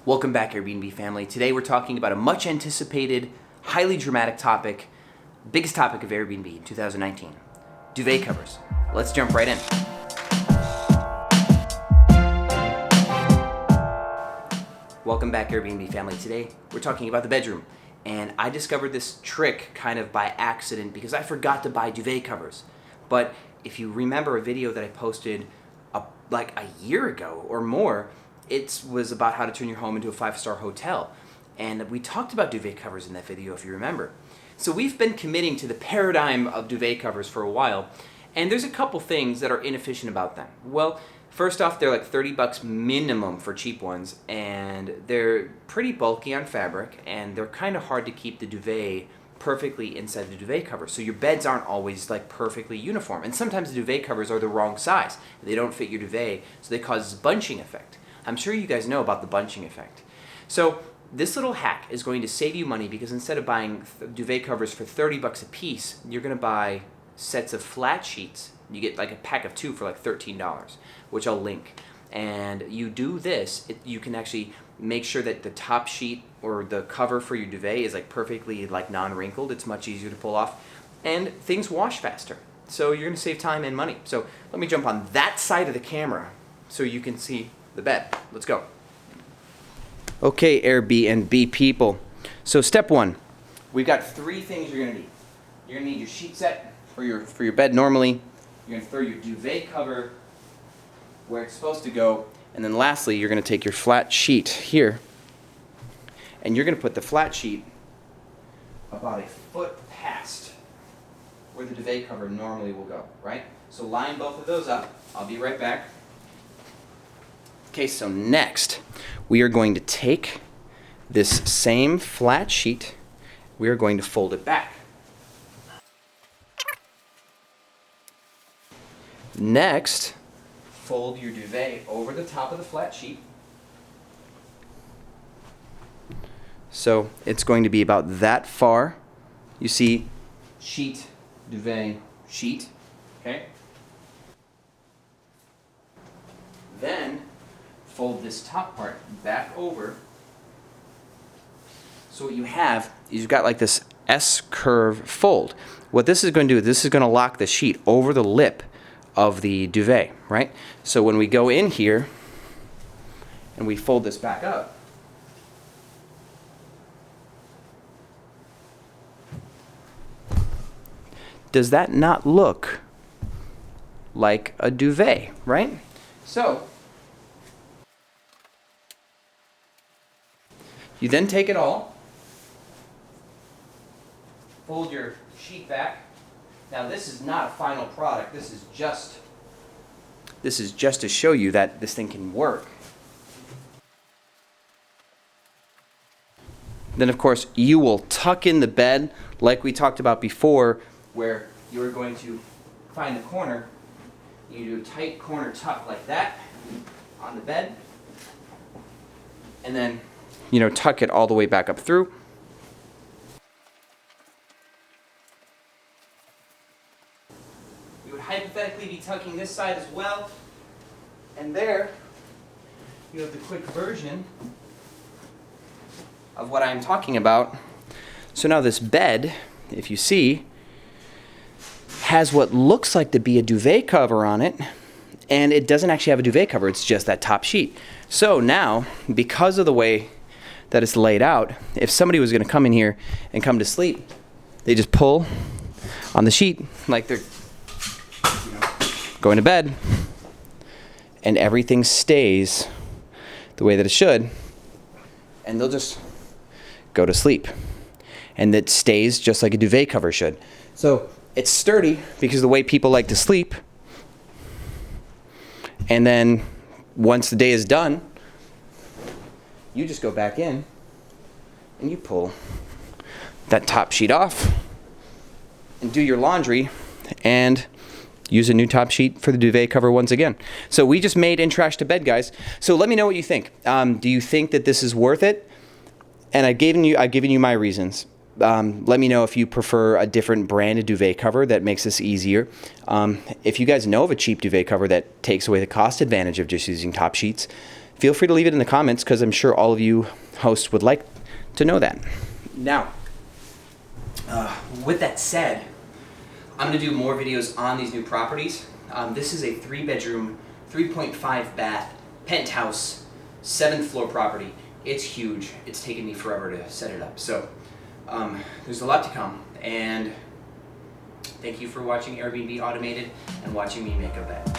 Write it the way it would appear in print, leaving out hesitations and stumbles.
Welcome back, Airbnb family. Today we're talking about a much anticipated, highly dramatic topic, biggest topic of Airbnb in 2019, duvet covers. Let's jump right in. Welcome back, Airbnb family. Today we're talking about the bedroom, and I discovered this trick kind of by accident because I forgot to buy duvet covers. But if you remember a video that I posted like a year ago or more, it was about how to turn your home into a 5-star hotel. And we talked about duvet covers in that video, if you remember. So we've been committing to the paradigm of duvet covers for a while, and there's a couple things that are inefficient about them. Well, first off, they're like $30 minimum for cheap ones, and they're pretty bulky on fabric, and they're kind of hard to keep the duvet perfectly inside the duvet cover. So your beds aren't always like perfectly uniform, and sometimes the duvet covers are the wrong size. They don't fit your duvet, so they cause this bunching effect. I'm sure you guys know about the bunching effect. So this little hack is going to save you money because instead of buying duvet covers for $30 a piece, you're going to buy sets of flat sheets. You get like a pack of 2 for like $13, which I'll link. And you do this, you can actually make sure that the top sheet or the cover for your duvet is like perfectly like non-wrinkled. It's much easier to pull off, and things wash faster. So you're going to save time and money. So let me jump on that side of the camera so you can see the bed. Let's go. Okay, Airbnb people. So step 1, we've got 3 things you're gonna need. You're gonna need your sheet set for your bed normally. You're gonna throw your duvet cover where it's supposed to go, and then lastly, you're gonna take your flat sheet here, and you're gonna put the flat sheet about a foot past where the duvet cover normally will go, right? So line both of those up. I'll be right back. Okay, so next, we are going to take this same flat sheet, we are going to fold it back. Next, fold your duvet over the top of the flat sheet. So it's going to be about that far. You see, sheet, duvet, sheet, okay? Then, fold this top part back over. So what you have is you've got like this S-curve fold. What this is going to do, this is going to lock the sheet over the lip of the duvet, right? So when we go in here and we fold this back up, does that not look like a duvet, right? So you then take it all, fold your sheet back. Now this is not a final product, this is just to show you that this thing can work. Then of course you will tuck in the bed like we talked about before, where you are going to find the corner. You do a tight corner tuck like that on the bed, and then tuck it all the way back up through. We would hypothetically be tucking this side as well. And there, you have the quick version of what I'm talking about. So now this bed, if you see, has what looks like to be a duvet cover on it, and it doesn't actually have a duvet cover, it's just that top sheet. So now, because of the way that it's laid out, if somebody was going to come in here and come to sleep, they just pull on the sheet like they're going to bed, and everything stays the way that it should, and they'll just go to sleep, and it stays just like a duvet cover should. So it's sturdy because of the way people like to sleep, and then once the day is done, you just go back in and you pull that top sheet off and do your laundry and use a new top sheet for the duvet cover once again. So we just made In Trash to Bed, guys. So let me know what you think. Do you think that this is worth it? And I've given you my reasons. Let me know if you prefer a different brand of duvet cover that makes this easier. If you guys know of a cheap duvet cover that takes away the cost advantage of just using top sheets, feel free to leave it in the comments because I'm sure all of you hosts would like to know that. Now, with that said, I'm going to do more videos on these new properties. This is a 3-bedroom, 3.5 bath, penthouse, 7th floor property. It's huge. It's taken me forever to set it up. So there's a lot to come. And thank you for watching Airbnb Automated and watching me make a bed.